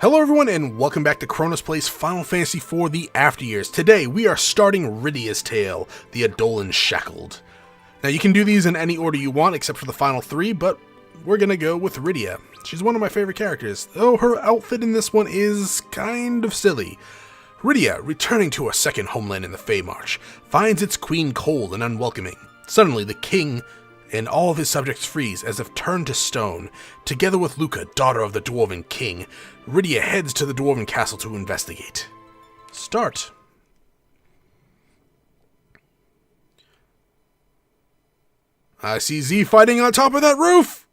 Hello everyone and welcome back to Kronos Plays Final Fantasy IV The After Years. Today we are starting Rydia's tale, the Eidolon Shackled. Now you can do these in any order you want except for the final three, but we're gonna go with Rydia. She's one of my favorite characters, though her outfit in this one is kind of silly. Rydia, returning to her second homeland in the Fey March, finds its queen cold and unwelcoming. Suddenly the king and all of his subjects freeze as if turned to stone. Together with Luca, daughter of the Dwarven King, Rydia heads to the Dwarven Castle to investigate. Start. I see Z fighting on top of that roof!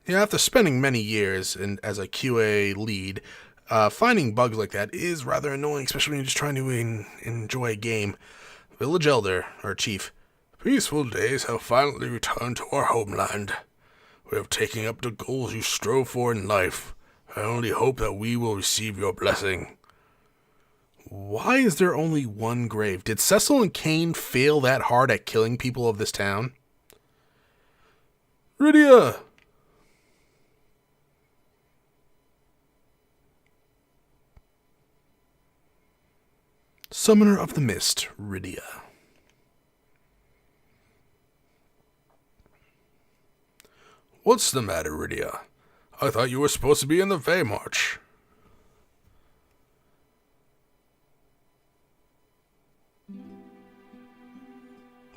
Yeah, after spending many years as a QA lead, finding bugs like that is rather annoying, especially when you're just trying to enjoy a game. Village Elder, or Chief. Peaceful days have finally returned to our homeland. We have taken up the goals you strove for in life. I only hope that we will receive your blessing. Why is there only one grave? Did Cecil and Cain fail that hard at killing people of this town? Rydia! Summoner of the Mist, Rydia. What's the matter, Rydia? I thought you were supposed to be in the Fey March.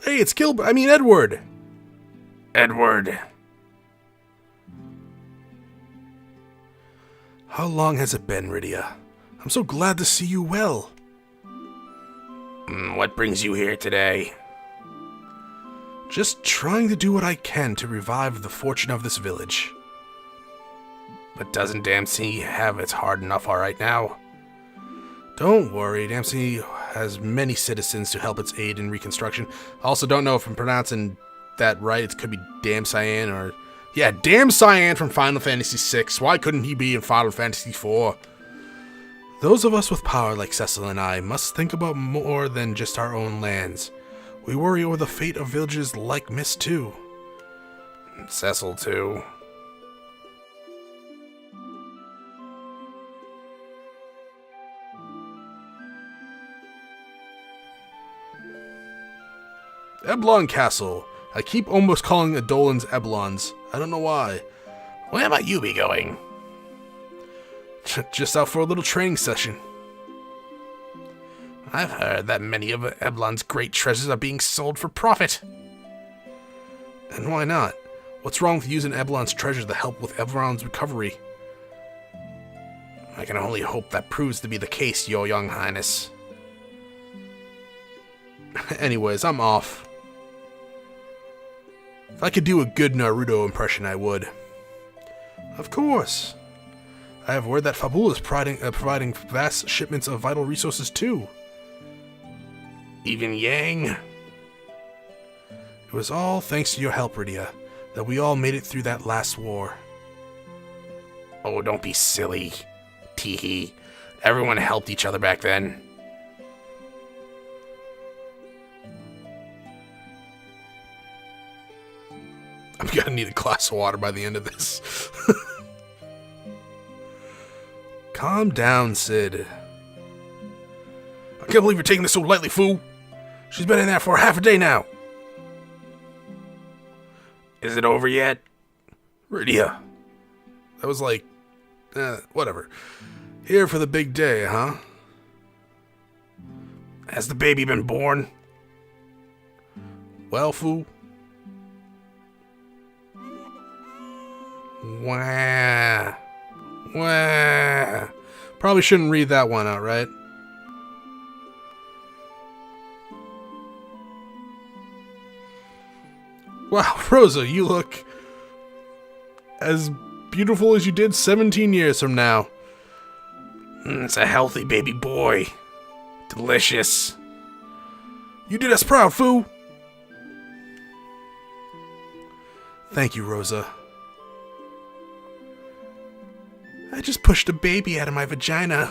Hey, it's Edward. Edward. How long has it been, Rydia? I'm so glad to see you well. What brings you here today? Just trying to do what I can to revive the fortune of this village. But doesn't Dempsey have it hard enough right now? Don't worry, Dempsey has many citizens to help its aid in reconstruction. I also don't know if I'm pronouncing that right. It could be Damn Cyan or... Yeah, Damn Cyan from Final Fantasy VI. Why couldn't he be in Final Fantasy IV? Those of us with power like Cecil and I must think about more than just our own lands. We worry over the fate of villages like Mist too. Cecil too. Eblon Castle. I keep almost calling Eidolons Eblons. I don't know why. Where might you be going? Just out for a little training session. I've heard that many of Eblon's great treasures are being sold for profit. And why not? What's wrong with using Eblon's treasure to help with Eberron's recovery? I can only hope that proves to be the case, Your Young Highness. Anyways, I'm off. If I could do a good Naruto impression, I would. Of course. I have word that Fabul is providing vast shipments of vital resources too. Even Yang? It was all thanks to your help, Rydia, that we all made it through that last war. Oh, don't be silly. Teehee. Everyone helped each other back then. I'm gonna need a glass of water by the end of this. Calm down, Sid. I can't believe you're taking this so lightly, fool. She's been in there for half a day now. Is it over yet? Rydia. That was like... whatever. Here for the big day, huh? Has the baby been born? Well, fool. Wah. Wah. Probably shouldn't read that one out, right? Wow, Rosa, you look as beautiful as you did 17 years from now. It's a healthy baby boy. Delicious. You did us proud, fool. Thank you, Rosa. I just pushed a baby out of my vagina.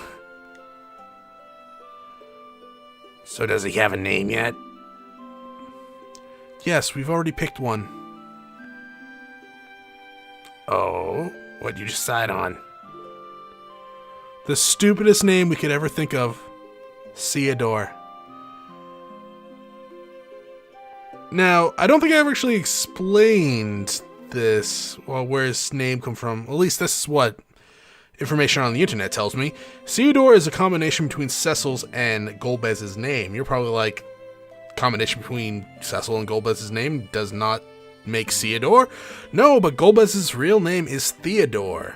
So does he have a name yet? Yes, we've already picked one. Oh? What'd you decide on? The stupidest name we could ever think of. Ceodore. Now, I don't think I ever actually explained this. Well, where his name come from. At least this is what information on the internet tells me. Ceodore is a combination between Cecil's and Golbez's name. You're probably like, combination between Cecil and Golbez's name does not make Ceodore? No, but Golbez's real name is Theodore.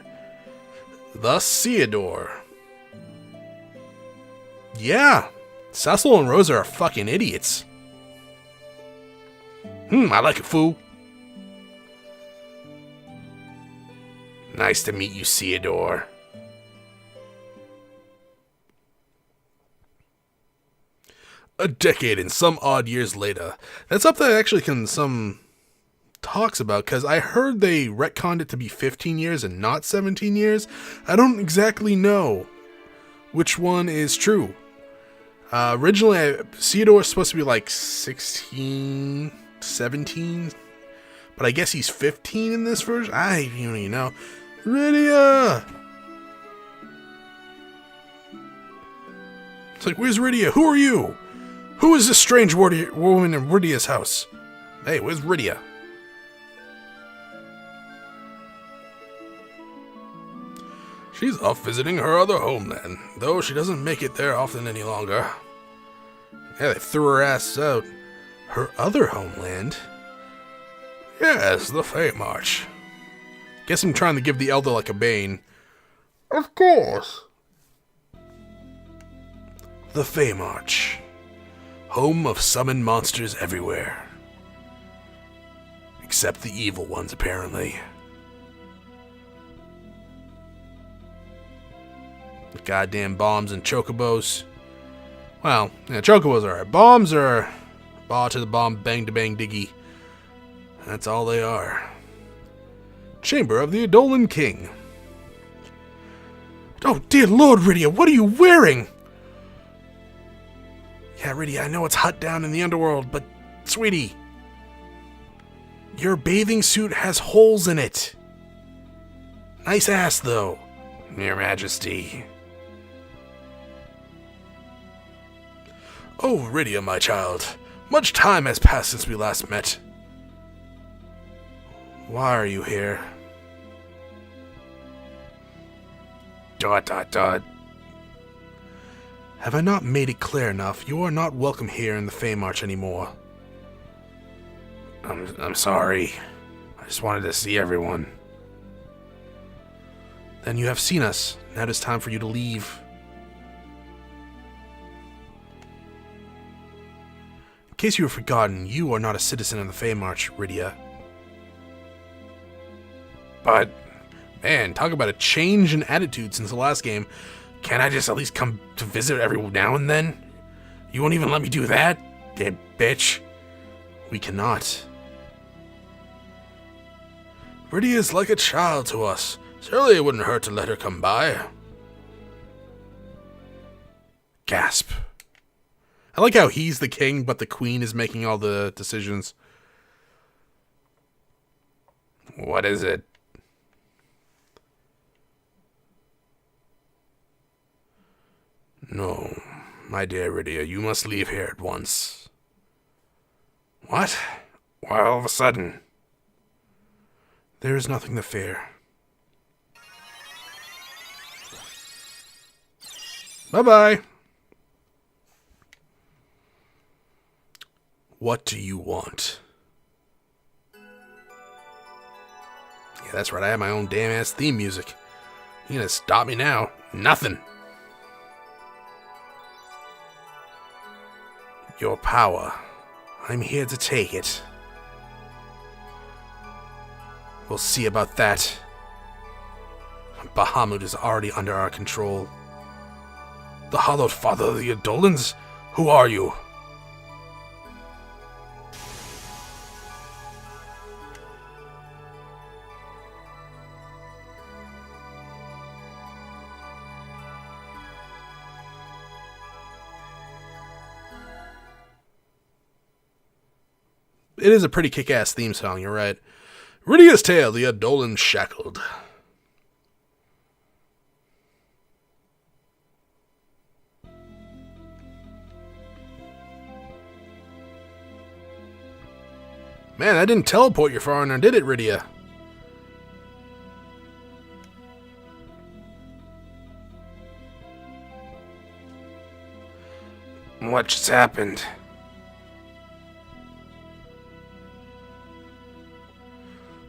Thus, Ceodore. Yeah, Cecil and Rosa are fucking idiots. I like it, fool. Nice to meet you, Ceodore. A decade and some odd years later. That's something that actually some talks about, because I heard they retconned it to be 15 years and not 17 years. I don't exactly know which one is true. Originally, Ceodore was supposed to be like 16, 17, but I guess he's 15 in this version. I don't even know. Rydia! It's like, where's Rydia? Who are you? Who is this strange woman in Rydia's house? Hey, where's Rydia? She's off visiting her other homeland, though she doesn't make it there often any longer. Yeah, they threw her ass out. Her other homeland? Yes, the Fey March. Guess I'm trying to give the elder like a bane. Of course. The Fey March. Home of summoned monsters everywhere. Except the evil ones, apparently. The goddamn bombs and chocobos. Well, yeah, chocobos are alright. Bombs are ball to the bomb, bang to bang diggy. That's all they are. Chamber of the Adolan King. Oh, dear Lord, Rydia, what are you wearing? Yeah, Rydia, I know it's hot down in the underworld, but, sweetie, your bathing suit has holes in it. Nice ass, though, Your Majesty. Oh, Rydia, my child, much time has passed since we last met. Why are you here? ... Have I not made it clear enough? You are not welcome here in the Fey March anymore. I'm sorry. I just wanted to see everyone. Then you have seen us. Now it is time for you to leave. In case you have forgotten, you are not a citizen of the Fey March, Rydia. But, man, talk about a change in attitude since the last game. Can't I just at least come to visit every now and then? You won't even let me do that? Dead bitch. We cannot. Rydia is like a child to us. Surely it wouldn't hurt to let her come by. Gasp. I like how he's the king, but the queen is making all the decisions. What is it? No, my dear Rydia, you must leave here at once. What? Why all of a sudden? There is nothing to fear. Bye-bye. What do you want? Yeah, that's right, I have my own damn-ass theme music. You gonna stop me now? Nothing. Your power. I'm here to take it. We'll see about that. Bahamut is already under our control. The Hallowed Father of the Adolans? Who are you? It is a pretty kick-ass theme song, you're right. Rydia's Tale, the Adolan Shackled. Man, that didn't teleport you far enough, did it, Rydia? What just happened?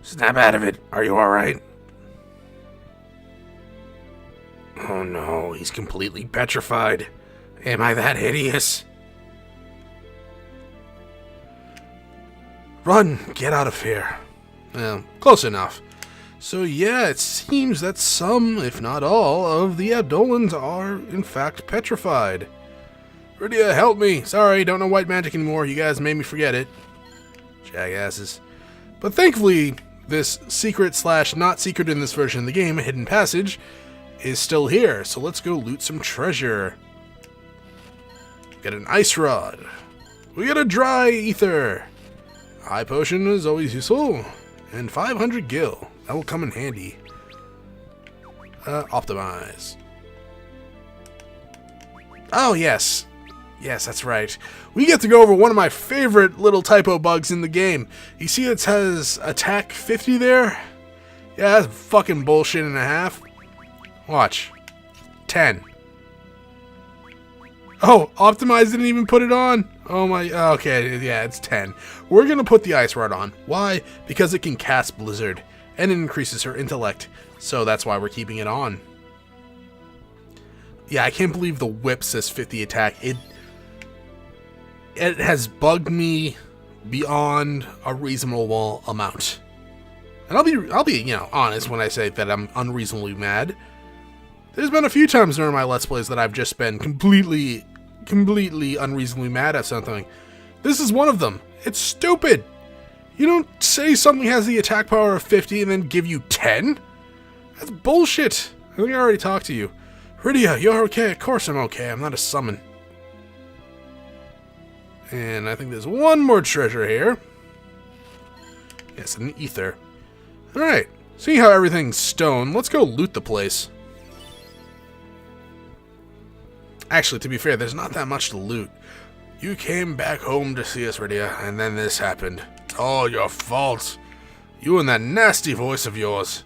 Snap out of it. Are you alright? Oh no, he's completely petrified. Am I that hideous? Run! Get out of here. Close enough. So yeah, it seems that some, if not all, of the Abdolans are, in fact, petrified. Rydia, help me! Sorry, don't know white magic anymore. You guys made me forget it. Jackasses. But thankfully, this secret / not secret in this version of the game, hidden passage, is still here. So let's go loot some treasure. Get an ice rod. We get a dry ether. High potion is always useful. And 500 gil. That will come in handy. Optimize. Oh, yes. Yes, that's right. We get to go over one of my favorite little typo bugs in the game. You see it says attack 50 there? Yeah, that's fucking bullshit and a half. Watch. 10. Oh, Optimize didn't even put it on? Oh my, okay, yeah, it's 10. We're gonna put the ice rod on. Why? Because it can cast Blizzard, and it increases her intellect. So that's why we're keeping it on. Yeah, I can't believe the whip says 50 attack. It has bugged me beyond a reasonable amount. And I'll be, you know, honest when I say that I'm unreasonably mad. There's been a few times during my Let's Plays that I've just been completely unreasonably mad at something. This is one of them. It's stupid. You don't say something has the attack power of 50 and then give you 10? That's bullshit. I think I already talked to you. Rydia, you're okay. Of course I'm okay. I'm not a summon. And I think there's one more treasure here. Yes, an ether. Alright. Seeing how everything's stone, let's go loot the place. Actually, to be fair, there's not that much to loot. You came back home to see us, Rydia, and then this happened. It's all your fault. You and that nasty voice of yours.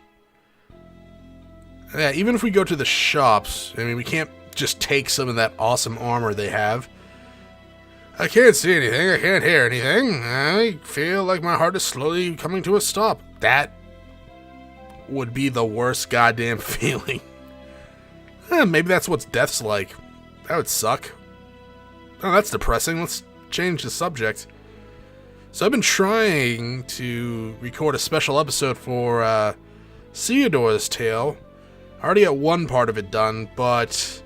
Yeah, even if we go to the shops, I mean, we can't just take some of that awesome armor they have. I can't see anything. I can't hear anything. I feel like my heart is slowly coming to a stop. That would be the worst goddamn feeling. Maybe that's what death's like. That would suck. Oh, that's depressing. Let's change the subject. So I've been trying to record a special episode for Ceodore's tale. I already got one part of it done, but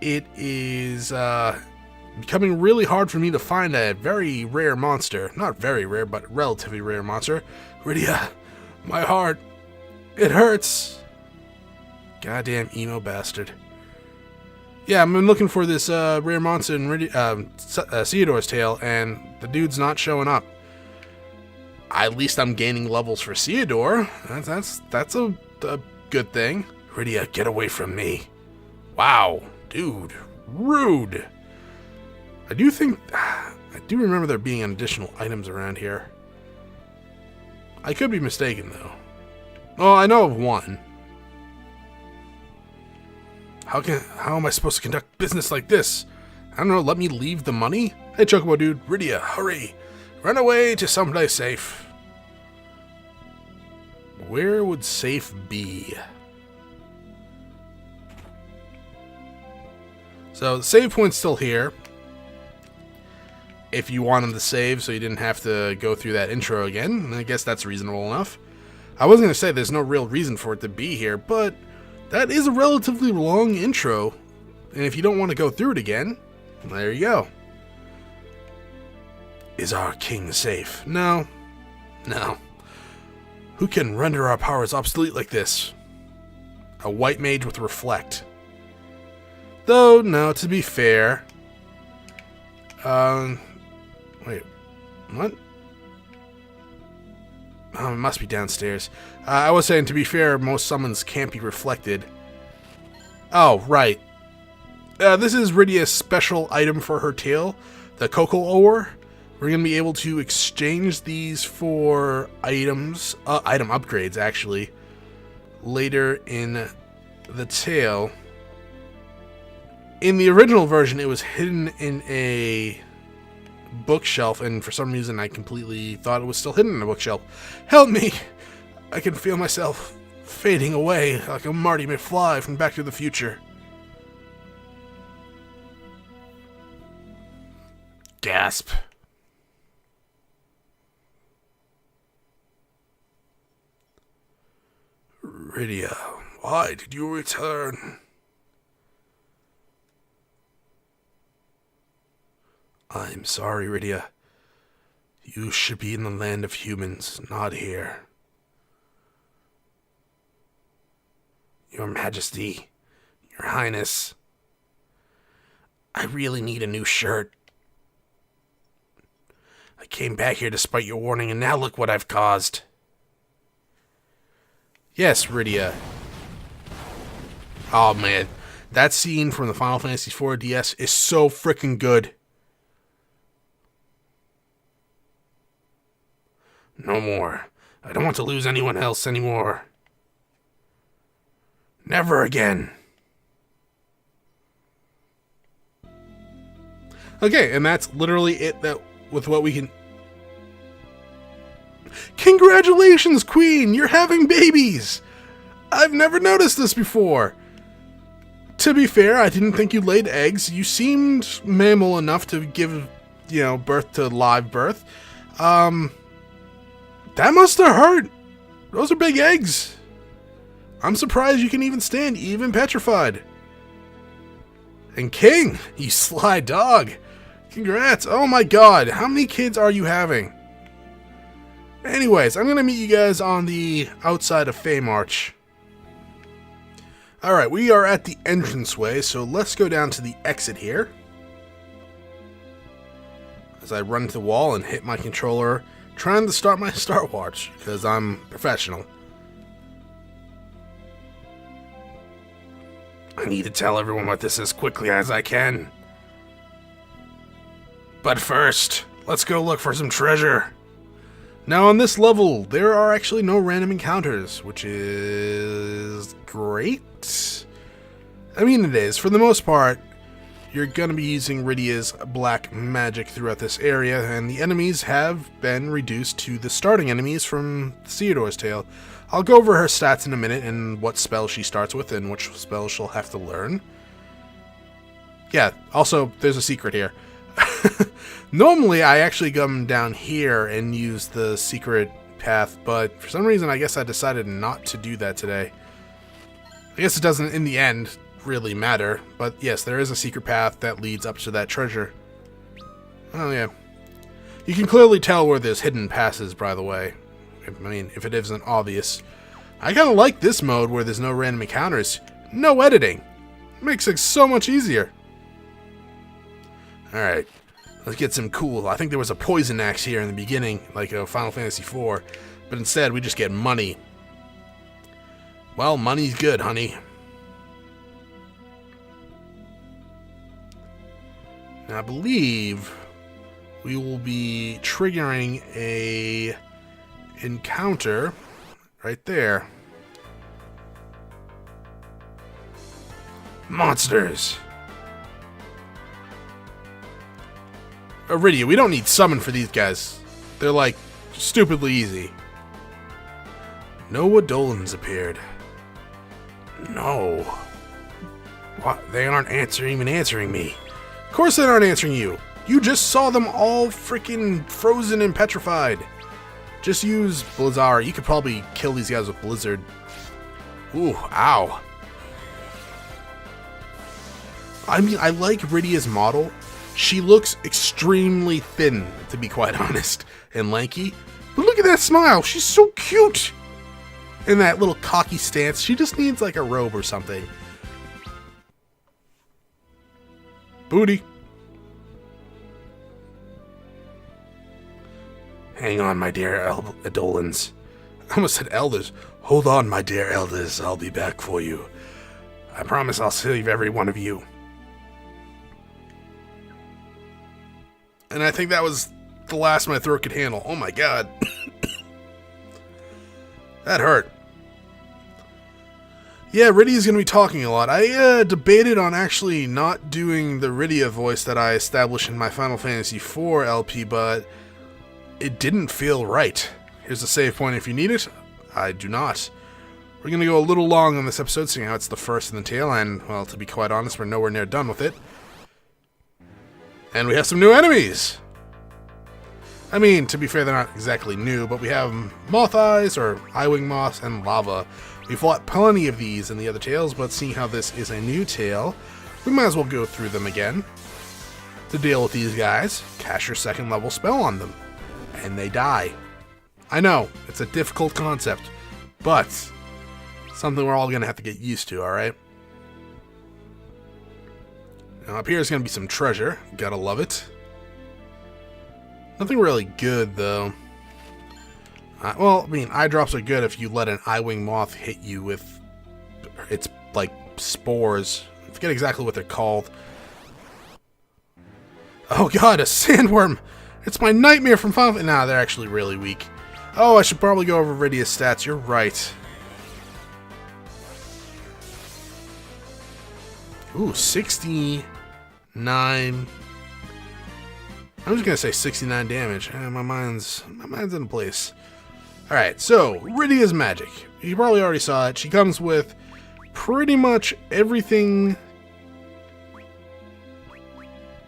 it is becoming really hard for me to find a very rare monster. Not very rare, but relatively rare monster. Rydia, my heart, it hurts. Goddamn emo bastard. Yeah, I've been looking for this rare monster in Ceodore's tale, and the dude's not showing up. At least I'm gaining levels for Ceodore. That's a good thing. Rydia, get away from me. Wow, dude, rude. I do remember there being additional items around here. I could be mistaken though. Oh, I know of one. How am I supposed to conduct business like this? I don't know, let me leave the money? Hey, Chocobo dude, Rydia, hurry! Run away to someplace safe. Where would safe be? So, the save point's still here. If you want him to save so you didn't have to go through that intro again, I guess that's reasonable enough. I was going to say there's no real reason for it to be here, but that is a relatively long intro, and if you don't want to go through it again, there you go. Is our king safe? No. No. Who can render our powers obsolete like this? A white mage with reflect. Though, no, to be fair... wait, what? Oh, it must be downstairs. I was saying, to be fair, most summons can't be reflected. Oh, right. This is Rydia's special item for her tail, the cocoa ore. We're going to be able to exchange these for items, item upgrades actually, later in the tale. In the original version, it was hidden in a bookshelf, and for some reason I completely thought it was still hidden in a bookshelf. Help me! I can feel myself fading away like a Marty McFly from Back to the Future. Gasp. Rydia, why did you return? I'm sorry, Rydia. You should be in the land of humans, not here. Your Majesty, Your Highness, I really need a new shirt. I came back here despite your warning, and now look what I've caused. Yes, Rydia. Oh man, that scene from the Final Fantasy IV DS is so freaking good. No more. I don't want to lose anyone else anymore. Never again. Okay, and that's literally it that with what we can... Congratulations, Queen! You're having babies! I've never noticed this before. To be fair, I didn't think you laid eggs. You seemed mammal enough to give, birth to live birth. That must have hurt. Those are big eggs. I'm surprised you can even stand, even petrified. And King, you sly dog. Congrats. Oh my god, how many kids are you having? Anyways, I'm going to meet you guys on the outside of Fey March. Alright, we are at the entranceway, so let's go down to the exit here. As I run to the wall and hit my controller, trying to start my stopwatch, because I'm professional. I need to tell everyone what this is as quickly as I can. But first, let's go look for some treasure. Now on this level, there are actually no random encounters, which is great. I mean, it is. For the most part, you're going to be using Rydia's black magic throughout this area, and the enemies have been reduced to the starting enemies from Ceodore's tale. I'll go over her stats in a minute and what spell she starts with and which spell she'll have to learn. Yeah, also, there's a secret here. Normally, I actually come down here and use the secret path, but for some reason, I guess I decided not to do that today. I guess it doesn't, in the end, really matter, but yes, there is a secret path that leads up to that treasure. Oh, yeah. You can clearly tell where there's hidden passes, by the way. I mean, if it isn't obvious. I kind of like this mode where there's no random encounters. No editing. Makes it so much easier. Alright. Let's get some cool. I think there was a poison axe here in the beginning, like a Final Fantasy IV, but instead we just get money. Well, money's good, honey. Now, I believe we will be triggering a encounter right there. Monsters! Rydia, we don't need summon for these guys. They're like stupidly easy. No Eidolons appeared. No. What? They aren't even answering me. Of course they aren't answering you. You just saw them all freaking frozen and petrified. Just use Blizzard. You could probably kill these guys with Blizzard. Ooh, ow. I mean, I like Rydia's model. She looks extremely thin, to be quite honest, and lanky. But look at that smile. She's so cute. In that little cocky stance. She just needs like a robe or something. Booty. Hang on, my dear Eidolons. I almost said elders. Hold on, my dear elders. I'll be back for you. I promise I'll save every one of you. And I think that was the last my throat could handle. Oh my god. That hurt. Yeah, Rydia's going to be talking a lot. I debated on actually not doing the Rydia voice that I established in my Final Fantasy IV LP, but it didn't feel right. Here's a save point if you need it. I do not. We're going to go a little long on this episode, seeing how it's the first in the tale, and, well, to be quite honest, we're nowhere near done with it. And we have some new enemies! I mean, to be fair, they're not exactly new, but we have Moth Eyes, or Eye-Wing Moths, and Lava. We fought plenty of these in the other tales, but seeing how this is a new tale, we might as well go through them again. To deal with these guys, cast your second level spell on them, and they die. I know, it's a difficult concept, but something we're all going to have to get used to, alright? Now up here is going to be some treasure, gotta love it. Nothing really good, though. Well, I mean, eye drops are good if you let an Eye-Wing Moth hit you with its, like, spores. I forget exactly what they're called. Oh god, a sandworm! It's my nightmare from Final Fantasy. Nah, they're actually really weak. Oh, I should probably go over Rydia's stats. You're right. Ooh, 69... I'm just gonna say 69 damage. My mind's in place. Alright, so, Rydia's magic. You probably already saw it. She comes with pretty much everything.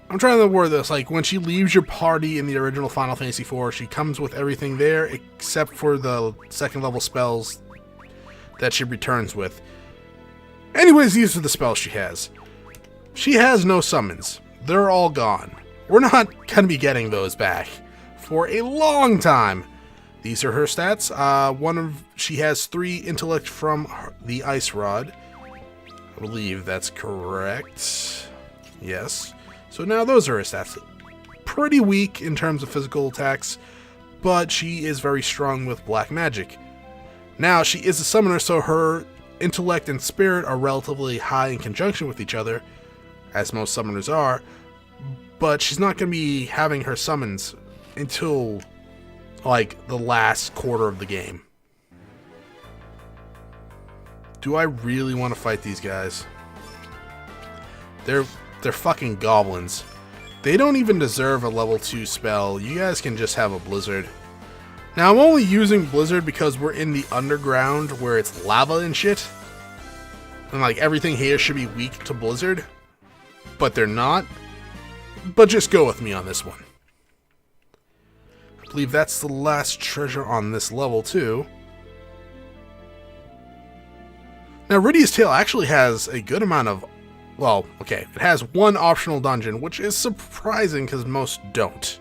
I'm trying to word this, like, when she leaves your party in the original Final Fantasy IV, she comes with everything there, except for the second level spells that she returns with. Anyways, these are the spells she has. She has no summons. They're all gone. We're not gonna be getting those back for a long time. These are her stats. She has 3 intellect from the Ice Rod. I believe that's correct. Yes. So now those are her stats. Pretty weak in terms of physical attacks, but she is very strong with black magic. Now, she is a summoner, so her intellect and spirit are relatively high in conjunction with each other, as most summoners are, but she's not going to be having her summons until, like, the last quarter of the game. Do I really want to fight these guys? They're fucking goblins. They don't even deserve a level 2 spell. You guys can just have a blizzard. Now, I'm only using blizzard because we're in the underground where it's lava and shit. And, like, everything here should be weak to blizzard. But they're not. But just go with me on this one. I believe that's the last treasure on this level, too. Now, Rydia's Tale actually has a good amount of... Well, okay, it has one optional dungeon, which is surprising because most don't.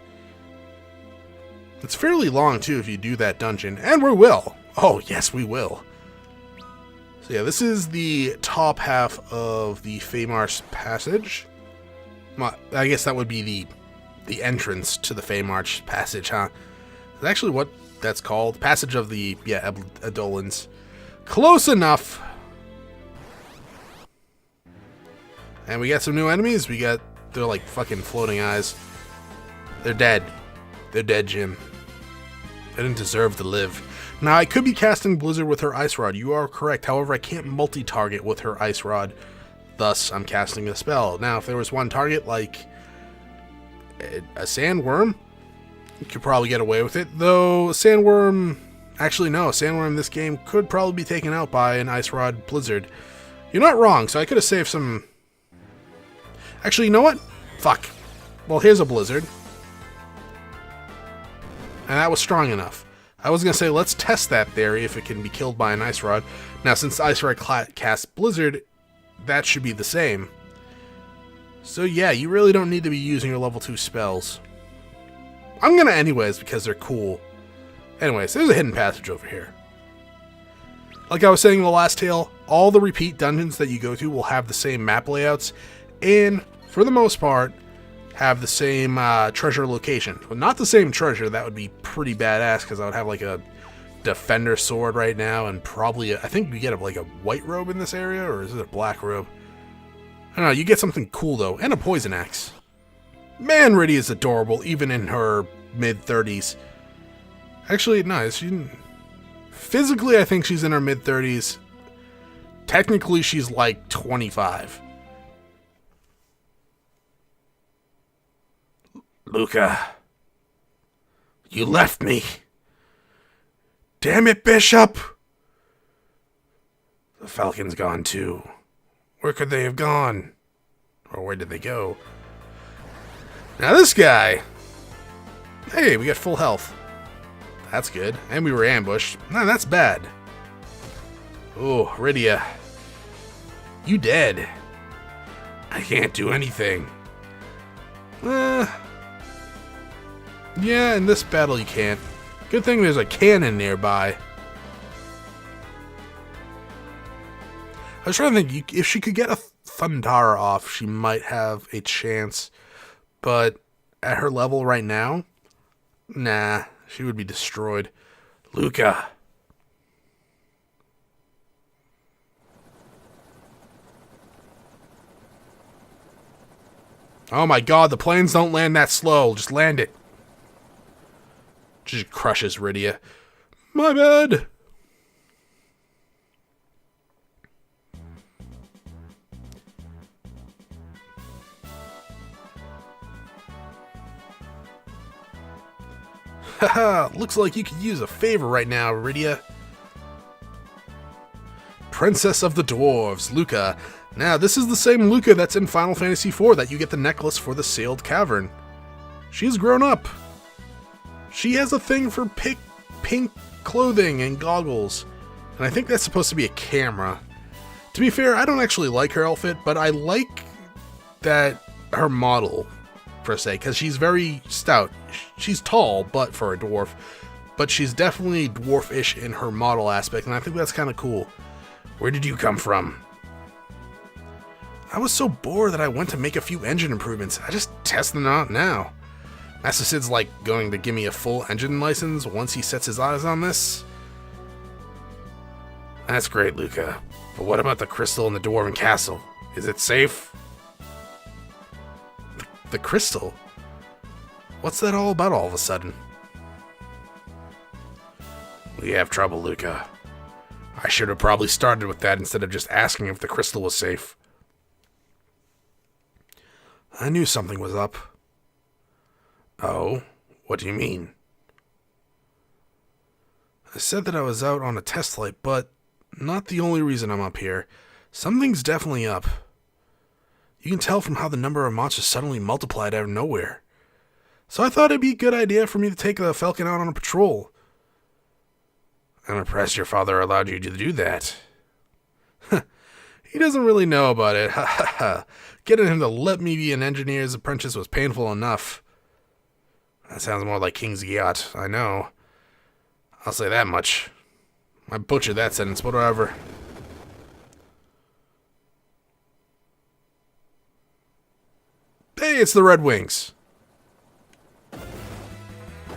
It's fairly long, too, if you do that dungeon, and we will. Oh, yes, we will. So yeah, this is the top half of the Fey March passage. I guess that would be the entrance to the Fey March passage, huh? It's actually what that's called. Passage of the, yeah, Adolins. Close enough. And we got some new enemies. They're like fucking floating eyes. They're dead. They're dead, Jim. They didn't deserve to live. Now, I could be casting Blizzard with her Ice Rod. You are correct. However, I can't multi-target with her Ice Rod. Thus, I'm casting a spell. Now, if there was one target, like a sandworm, you could probably get away with it. Though, sandworm... Actually, no. Sandworm in this game could probably be taken out by an Ice Rod Blizzard. You're not wrong, so I could have saved some... Actually, you know what? Fuck. Well, here's a Blizzard. And that was strong enough. I was going to say, let's test that theory if it can be killed by an Ice Rod. Now, since Ice Rod casts Blizzard, that should be the same. So yeah, you really don't need to be using your level 2 spells. I'm going to anyways, because they're cool. Anyways, there's a hidden passage over here. Like I was saying in the last tale, all the repeat dungeons that you go to will have the same map layouts, and for the most part, have the same treasure location. But not the same treasure. That would be pretty badass, because I would have like a defender sword right now, and probably I think you get like a white robe in this area, or is it a black robe? I don't know. You get something cool though, and a poison axe. Man, Rydia is adorable, even in her mid-30s. Actually, no, physically I think she's in her mid-30s. Technically, she's like 25. Luca, you left me. Damn it, Bishop! The Falcon's gone too. Where could they have gone? Or where did they go? Now this guy! Hey, we got full health. That's good. And we were ambushed. No, that's bad. Oh, Rydia. You dead. I can't do anything. Yeah, in this battle you can't. Good thing there's a cannon nearby. I was trying to think, if she could get a Thundara off, she might have a chance. But at her level right now, nah, she would be destroyed. Luca. Oh my god, the planes don't land that slow. Just land it. Just crushes Rydia. My bad. Haha, looks like you could use a favor right now, Rydia. Princess of the Dwarves, Luca. Now, this is the same Luca that's in Final Fantasy IV that you get the necklace for the sealed cavern. She's grown up. She has a thing for pink clothing and goggles. And I think that's supposed to be a camera. To be fair, I don't actually like her outfit, but I like that her model, per se, because she's very stout. She's tall, but for a dwarf. But she's definitely dwarf-ish in her model aspect, and I think that's kind of cool. Where did you come from? I was so bored that I went to make a few engine improvements. I just test them out now. Master Sid's like going to give me a full engine license once he sets his eyes on this. That's great, Luca. But what about the crystal in the Dwarven Castle? Is it safe? The crystal? What's that all about all of a sudden? We have trouble, Luca. I should have probably started with that instead of just asking if the crystal was safe. I knew something was up. Oh? What do you mean? I said that I was out on a test flight, but not the only reason I'm up here. Something's definitely up. You can tell from how the number of monsters suddenly multiplied out of nowhere. So I thought it'd be a good idea for me to take the Falcon out on a patrol. I'm impressed your father allowed you to do that. He doesn't really know about it. Getting him to let me be an engineer's apprentice was painful enough. That sounds more like King's yacht, I know. I'll say that much. I butchered that sentence, but whatever. Hey, it's the Red Wings.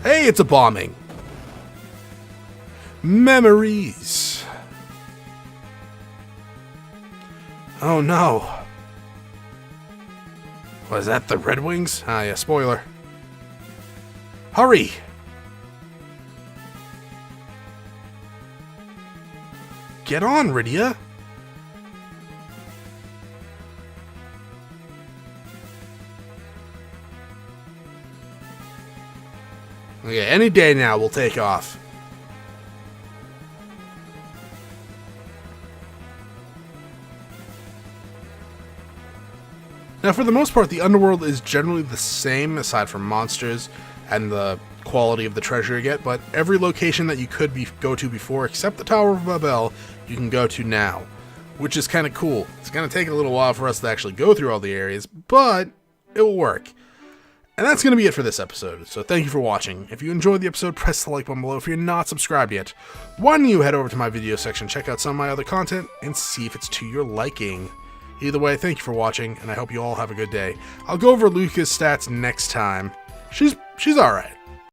Hey, it's a bombing. Memories. Oh no. Was that the Red Wings? Ah, yeah, spoiler. Hurry! Get on, Rydia! Okay, any day now we'll take off. Now, for the most part, the underworld is generally the same, aside from monsters and the quality of the treasure you get, but every location that you could go to before, except the Tower of Babel, you can go to now, which is kind of cool. It's going to take a little while for us to actually go through all the areas, but it will work. And that's going to be it for this episode, so thank you for watching. If you enjoyed the episode, press the like button below. If you're not subscribed yet, why don't you head over to my video section, check out some of my other content, and see if it's to your liking. Either way, thank you for watching, and I hope you all have a good day. I'll go over Luca's stats next time. She's alright.